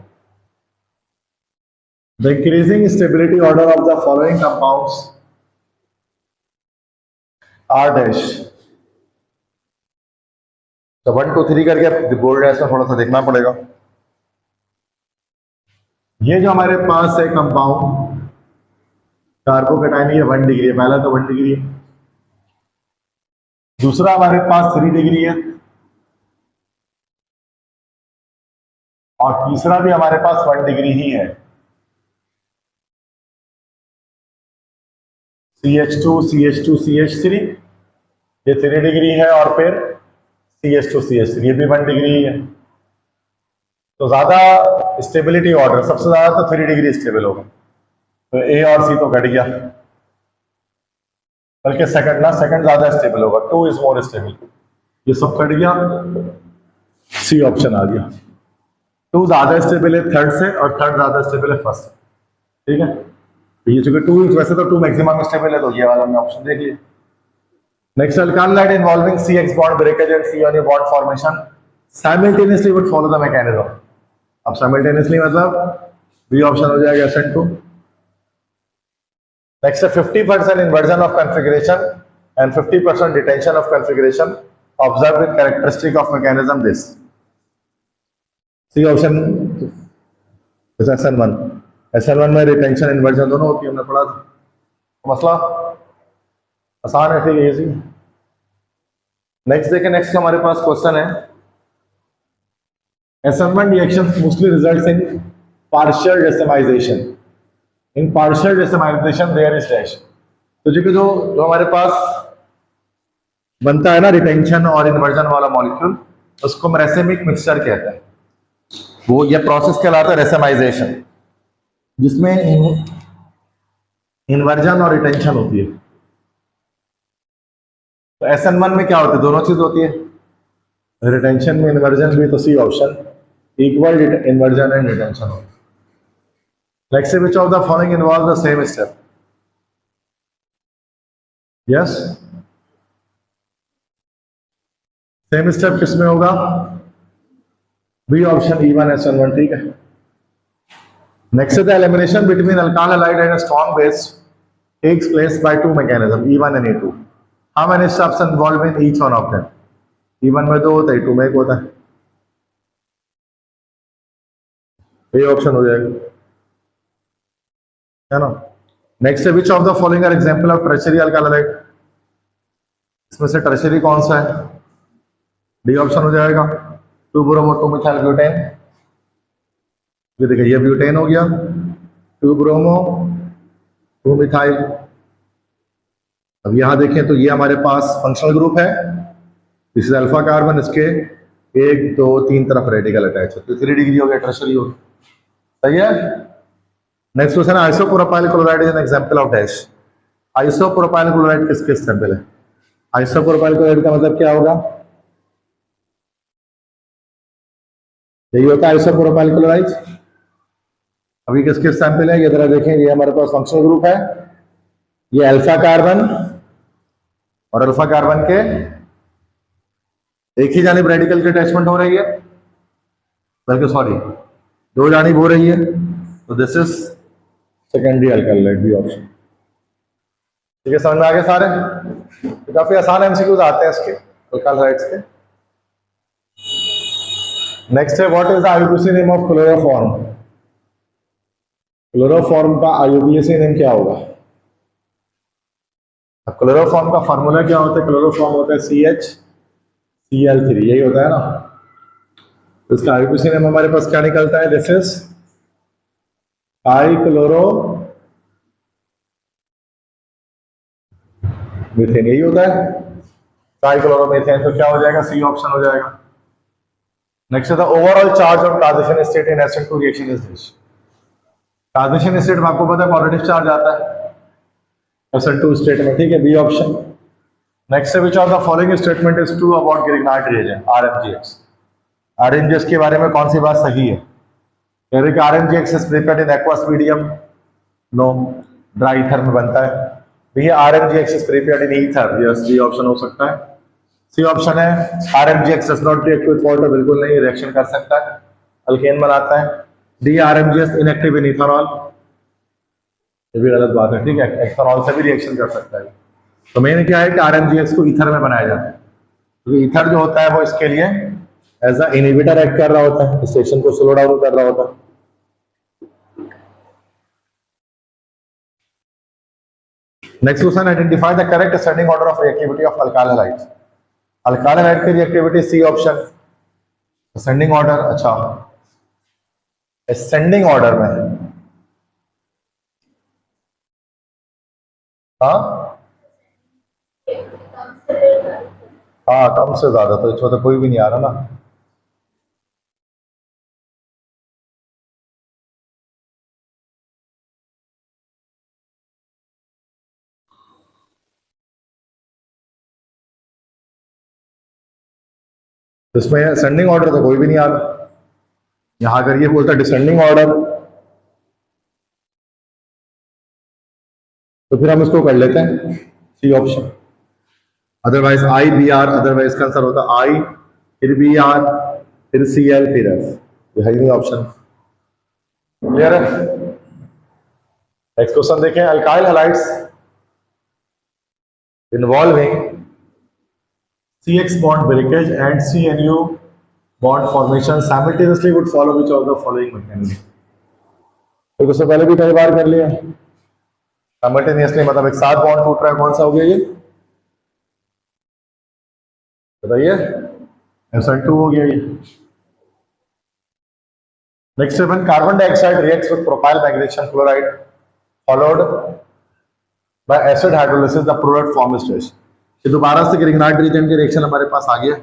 [SPEAKER 1] the increasing stability order of the following compounds are dash. तो 1 2 3 करके बोर्ड है, इसमें थोड़ा सा देखना पड़ेगा। ये जो हमारे पास है कंपाउंड कार्बोकेटाइन, ये 1 डिग्री है, पहला तो 1 डिग्री है, दूसरा हमारे पास 3 डिग्री है, और तीसरा भी हमारे पास 1 डिग्री ही है। CH2 CH2 CH3 ये 3 डिग्री है, और फिर CH2 CH3 ये भी 1 डिग्री ही है। तो ज्यादा स्टेबिलिटी ऑर्डर सबसे ज्यादा तो 3 डिग्री स्टेबल होगा, तो A और C तो घट गया, बल्कि सेकंड ज्यादा स्टेबल होगा, 2 इज मोर स्टेबल, ये सब कट गया, C ऑप्शन आ गया। 2 ज्यादा स्टेबल है थर्ड से, और थर्ड ज्यादा स्टेबल है फर्स्ट से। ठीक है, तो ये चूंकि 2 वैसे तो 2 मैक्सिमम स्टेबल है, तो ये वाला हमने ऑप्शन देख लिया। Next, alkyl hydride involving CX bond breakage and C bond formation simultaneously would follow the mechanism. अब साइमल्टेनियसली मतलब बी ऑप्शन हो जाएगा SN2। नेक्स्ट है 50% inversion of configuration and 50% retention of configuration observed with characteristic of mechanism this. C option SN1। SN1 में retention inversion दोनों होती है, हमने पढ़ा था, तो मसला आसान है, ठीक है, इजी। नेक्स्ट देखें, नेक्स्ट हमारे पास क्वेश्चन है, SN1 reactions mostly results in partial decimization. In partial decimization there is dash। तो जो हमारे पास बनता है ना रिटेंशन और इन्वर्जन वाला मॉलिक्यूल, उसको हम रेसेमिक मिक्सचर कहते हैं। वो ये प्रोसेस कहलाता है रेसेमाइजेशन, जिसमें इन्वर्जन और रिटेंशन होती है। तो SN1 में क्या होता है, दोनों चीज होती है, रिटेंशन में इन्वर्जन भी, तो C option, equal inversion and retention होता है। Next, which of the following involve the same step? Yes, same step किसमें होगा? B ऑप्शन E1 SN1, ठीक है। Next, the elimination between alkyl halide and a strong base takes place by 2 mechanisms, E1 and E2. How many steps involved in each one of them? E1 में 2 होता है, E2 में 1 होता है, A option हो जाएगा, है ना। नेक्स्ट है, which of the following are example of tertiary alkyl hydride. इसमें से टर्शियरी कौन सा है? डी ऑप्शन हो जाएगा, 2 ब्रोमो 2 मिथाइल ब्यूटेन। ये देखिए, ये ब्यूटेन हो गया, 2 ब्रोमो 2 मिथाइल। अब यहां देखें तो ये हमारे पास फंक्शनल ग्रुप है, दिस इज अल्फा कार्बन, इसके 1 2 3 तरफ रेडिकल अटैच है, तो 3 डिग्री हो गया, टर्शियरी हो गया। सही है। Next question, isopropyl chloride is an example of dash. Isopropyl chloride किसके एग्जांपल है? आइसोप्रोपाइल क्लोराइड का मतलब क्या होगा? यही होता है आइसोप्रोपाइल क्लोराइड। अभी किसके सैंपल है, ये जरा देखें, ये हमारे पास फंक्शनल ग्रुप है, ये अल्फा कार्बन और अल्फा कार्बन के एक ही जानिब रेडिकल की अटैचमेंट हो रही है, बल्कि सॉरी 2 जानिब हो रही है, तो this is secondary alkyl halide, B option. ठीक है, समझ में आ गए सारे? तो काफी आसान एमसीक्यूज आते हैं इसके अल्काइलाइट्स के। नेक्स्ट है what is the IUPAC name of chloroform? Chloroform का आईयूपीएसी नेम क्या होगा? क्लोरोफॉर्म का फार्मूला क्या होता है? क्लोरोफॉर्म होता है CH Cl3, यही होता है ना। तो इसका आईयूपीएसी नेम हमारे पास क्या निकलता है? दिस इज ट्राइक्लोरो मीथेन, यही होता है ट्राइक्लोरोमीथेन। तो क्या हो जाएगा? सी ऑप्शन हो जाएगा। नेक्स्ट है the overall charge of transition state in acid to reaction is this. Transition state में आपको पता है पॉजिटिव चार्ज आता है एसिड टू स्टेट में, ठीक है, बी ऑप्शन। नेक्स्ट है which of the following statement is true about ग्रिग्नाइट reagent RMGX? RMGX के बारे में कौन सी बात सही है? कह रहे कि RMGX is prepared in aqueous medium, no, dry ether में बनता है। ये RMGX is prepared in ether, yes, B option हो सकता है। सी ऑप्शन है RMGX does not react with water, बिल्कुल नहीं, रिएक्शन कर सकता है, अल्केन बनाता है। D RMGX inactive in ethanol, ये भी गलत बात है, ठीक है, इथेनॉल से भी रिएक्शन कर सकता है। तो मेन क्या है कि RMGX को ईथर में बनाया जाता है, क्योंकि ईथर जो होता है वो इसके लिए एज अ इनहिबिटर एक्ट कर रहा होता है, स्टेशन को स्लो डाउन कर रहा होता है। Next question, identify the correct ascending order of reactivity of alkyl halides. Alkyl halide की reactivity C option, ascending order. अच्छा, असेंडिंग ऑर्डर में, हाँ हाँ, कम से ज्यादा, तो इसमें तो कोई भी नहीं आ रहा ना। तो इसमें असेंडिंग ऑर्डर तो कोई भी नहीं आ रहा। यहां अगर ये बोलता डिसेंडिंग ऑर्डर तो फिर हम इसको कर लेते हैं C option, otherwise IBR, otherwise का आंसर होता I, फिर BR, फिर Cl, फिर F, ये है नहीं ऑप्शन। क्लियर है? नेक्स्ट क्वेश्चन देखें, alkyl halides involving CX bond breakage and CNU bond formation simultaneously would follow which of the following mechanism? तो उससे पहले भी कई बार कर लिया। साइमल्टेनियसली मतलब एक साथ बॉन्ड टूट रहा है, कौन सा हो गया ये बताइए? SN2 हो गया ये। Next one, carbon dioxide reacts with propyl magnesium chloride followed by acid hydrolysis, the product form is this. ये दोबारा से ग्रिग्नाइट रिएजेंट के रिएक्शन हमारे पास आ गया।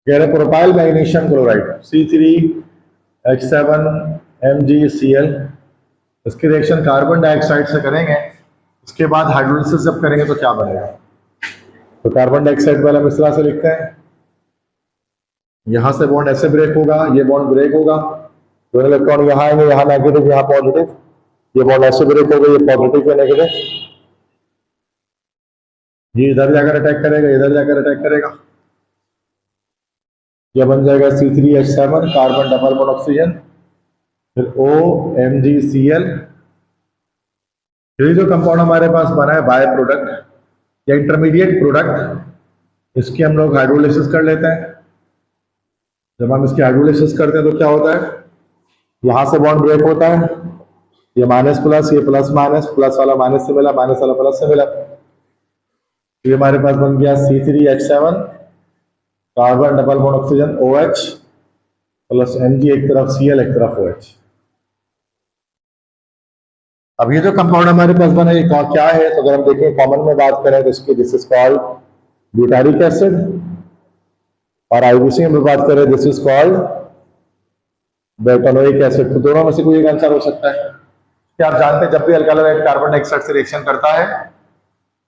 [SPEAKER 1] कह रहे प्रोपाइल मैग्नीशियम क्लोराइड C3H7MgCl, इसकी रिएक्शन कार्बन डाइऑक्साइड से करेंगे, उसके बाद हाइड्रोलिसिस जब करेंगे तो क्या बनेगा? तो कार्बन डाइऑक्साइड पहले हम इस तरह से लिखते हैं, यहां से बॉन्ड ऐसे ब्रेक होगा, ये बॉन्ड ब्रेक होगा, दोनों इलेक्ट्रॉन यहां आएंगे, यहां नेगेटिव, यहां पॉजिटिव, ये बॉन्ड ऐसे ब्रेक होगा, ये पॉजिटिव या नेगेटिव, ये इधर जाकर अटैक करेगा, इधर जाकर अटैक करेगा, यह बन जाएगा C3H7 carbon double bond oxygen, फिर OMgCl। ये जो कंपाउंड हमारे पास बना है बाय प्रोडक्ट या इंटरमीडिएट प्रोडक्ट, इसकी हम लोग हाइड्रोलिसिस कर लेते हैं। जब हम इसकी हाइड्रोलिसिस करते हैं तो क्या होता है, यहां से बॉन्ड ब्रेक होता है, ये माइनस प्लस, ये प्लस माइनस, प्लस वाला माइनस से मिला, माइनस वाला प्लस से मिला, ये हमारे पास बन गया C3H7 carbon double bond oxygen OH plus Mg एक तरफ, Cl एक तरफ OH। अब ये जो कंपाउंड हमारे पास बना ये क्या है? तो अगर हम देखें कॉमन में बात करें तो इसकी this is called butyric acid, और आईयूपीएसी में बात करें दिस इज कॉल्ड बेटानोइक एसिड। तो दोनों में से कोई एक आंसर हो सकता है। क्या आप जानते हैं जब भी अल्काइल हैलाइड कार्बन डाइऑक्साइड से रिएक्शन करता है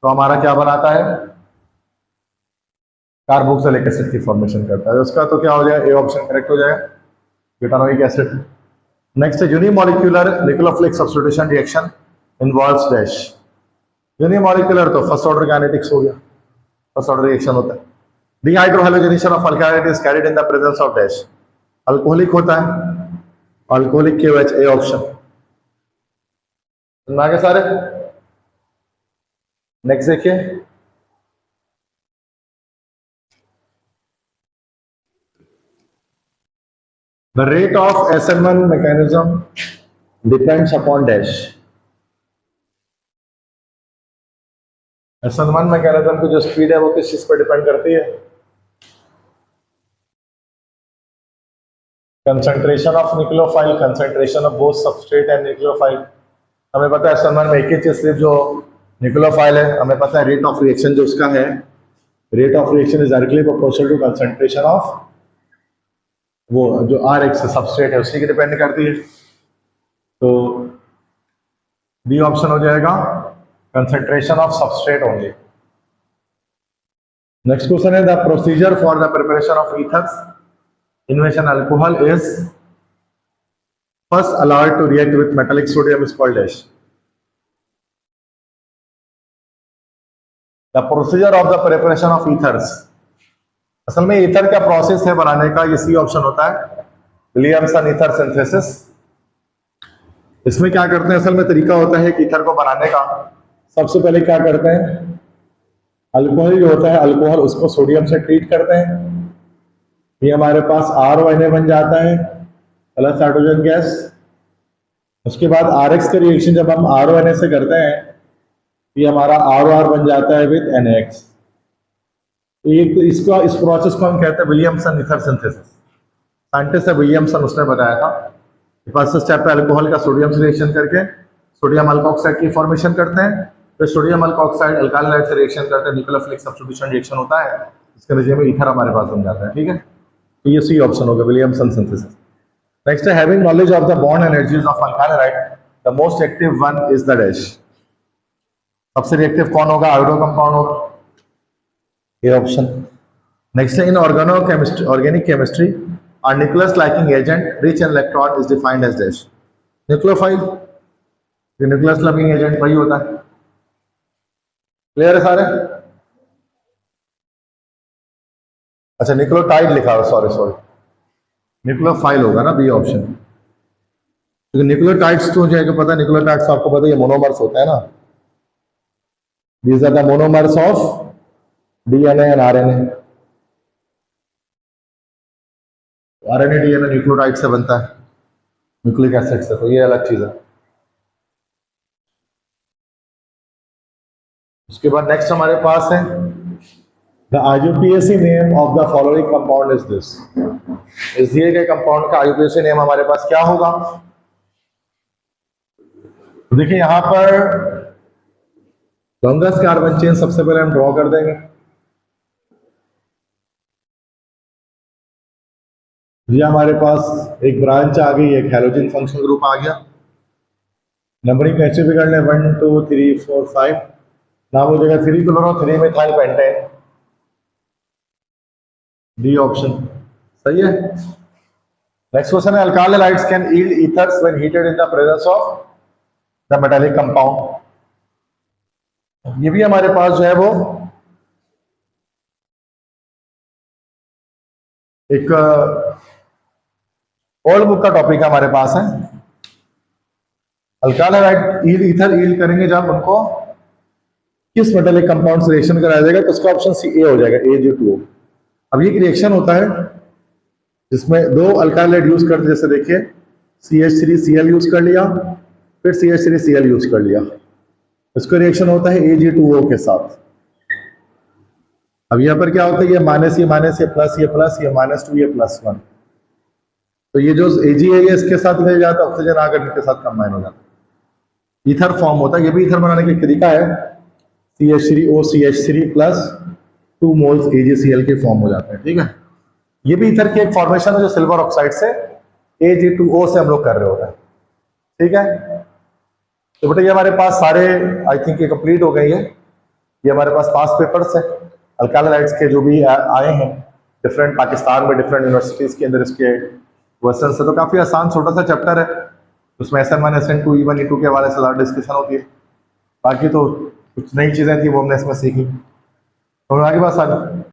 [SPEAKER 1] तो हमारा क्या बनाता है? कार्बोक्सिलिक एसिड की फॉर्मेशन करता है। उसका तो क्या हो जाएगा? ए ऑप्शन करेक्ट हो जाएगा, ब्यूटानोइक एसिड। नेक्स्ट है unimolecular nucleophilic substitution reaction involves dash. Unimolecular तो फर्स्ट ऑर्डर काइनेटिक्स हो गया, फर्स्ट ऑर्डर रिएक्शन होता है। Dehydrohalogenation of alkyl is carried in the presence of dash, alcoholic होता है, अल्कोहलिक KOH, ए ऑप्शन। आगे सारे। नेक्स्ट देखिए, the rate of SN1 mechanism depends upon dash. SN1 mechanism की जो स्पीड है वो किस चीज पर डिपेंड करती है? Concentration of nucleophile, concentration of both substrate and nucleophile. हमें पता है SN1 में एक ही चीज सिर्फ जो न्यूक्लियोफाइल है, हमें पता है रेट ऑफ रिएक्शन जो उसका है, rate of reaction is directly proportional to concentration of वो जो Rx सबस्ट्रेट है उसी की डिपेंड करती है। तो बी ऑप्शन हो जाएगा concentration of substrate only. Next question है the procedure for the preparation of ethers in which an alcohol is first allowed to react with metallic sodium is called dash. The procedure of the preparation of ethers, असल में ether का process है बनाने का, ये C option होता है, Williamson ether synthesis. इसमें क्या करते हैं, असल में तरीका होता है कि ईथर को बनाने का सबसे पहले क्या करते हैं, अल्कोहल जो होता है अल्कोहल उसको सोडियम से ट्रीट करते हैं, ये हमारे पास RONA बन जाता है प्लस हाइड्रोजन गैस। उसके बाद RX का रिएक्शन जब हम RONA से करते हैं ये हमारा ROR बन जाता है विद NaX। एक इसको इस प्रोसेस को हम कहते हैं विलियमसन ईथर सिंथेसिस। साइंटिस्ट है विलियमसन, उसने बताया था फर्स्ट स्टेप पे अल्कोहल का सोडियम से रिएक्शन करके सोडियम अल्कोक्साइड की फॉर्मेशन करते हैं, फिर सोडियम अल्कोक्साइड अल्काइल हाइड्राइड से रिएक्शन करते हैं, न्यूक्लियोफिलिक सब्स्टिट्यूशन रिएक्शन होता है, इसके नतीजे में ईथर हमारे पास बन जाता है। ठीक है, तो ये सी ऑप्शन होगा विलियमसन सिंथेसिस। नेक्स्ट है having knowledge of the bond energies of alkyl hydride the most active one is the dash. सबसे रिएक्टिव कौन होगा, आयोडो कंपाउंड होगा, ये ऑप्शन। नेक्स्ट है in organic chemistry are nucleus liking agent rich in electron is defined as dash. Nucleophile, ये nucleus liking agent वही होता है। क्लियर है सारे? अच्छा न्यूक्लियोटाइड लिखा हुआ, सॉरी न्यूक्लियोफाइल होगा ना, बी ऑप्शन। क्योंकि न्यूक्लियोटाइड्स तो जो है पता है, न्यूक्लियोटाइड्स आपको पता है ये मोनोमर्स होते हैं ना, these are the monomers of DNA and RNA। RNA DNA nucleotide से बनता है, न्यूक्लिक एसिड से, तो ये अलग चीज है। उसके बाद नेक्स्ट हमारे पास है The IUPAC name of the following compound is this। इस दिए गए कंपाउंड का IUPAC नेम हमारे पास क्या होगा? तो देखिए यहां पर लॉन्गेस्ट कार्बन चेन सबसे पहले हम ड्रॉ कर देंगे। ये हमारे पास एक ब्रांच आ गई, एक हैलोजन फंक्शनल ग्रुप आ गया। नंबरिंग कैसे बिगड़ने 1 2 3 4 5, नाम हो जाएगा 3 chloro 3 methyl pentane, D option सही है। नेक्स्ट क्वेश्चन है alkyl halides can yield ethers when heated in the presence of the metallic compound. ये भी हमारे पास जो है वो एक ओल्ड बुक का टॉपिक है हमारे पास है। अल्काइल हैलाइड ईथर यील्ड करेंगे जब उनको किस मेटालिक कंपाउंड से रिएक्शन कराया जाएगा, तो उसका ऑप्शन सी ए हो जाएगा, AgO। अब ये रिएक्शन होता है जिसमें दो अल्काइल हैलाइड यूज करते, जैसे देखिए CH3Cl यूज कर लिया, फिर CH3Cl यूज कर लिया, इसका रिएक्शन होता है Ag2O के साथ। अब यहाँ पर क्या होता है, ये माइनस ये प्लस ये प्लस ये -2 ये +1, तो ये जो Ag है ये इसके साथ ले जाता है, ऑक्सीजन आकर इनके साथ कंबाइन हो जाता है, ईथर फॉर्म होता है। ये भी ईथर बनाने का तरीका है, CH3O CH3 + 2 मोल्स AgCl के फॉर्म हो जाते हैं। ठीक है, ये भी ईथर की एक फॉर्मेशन है जो सिल्वर ऑक्साइड से Ag2O से हम लोग कर रहे होते हैं। ठीक है, तो बेटा ये हमारे पास सारे आई थिंक ये कंप्लीट हो गई है। ये हमारे पास 5 पेपर्स हैं अल्काइल हैलाइड्स के जो भी आए हैं डिफरेंट पाकिस्तान में डिफरेंट यूनिवर्सिटीज के अंदर, इसके क्वेश्चन से तो काफी आसान छोटा सा चैप्टर है, उसमें SN1 SN2 E1 E2 के हवाले से ज़्यादा डिस्कशन होती है। बाकी तो कुछ नई चीजें थी वो हमने इसमें सीखी। तो आगे बात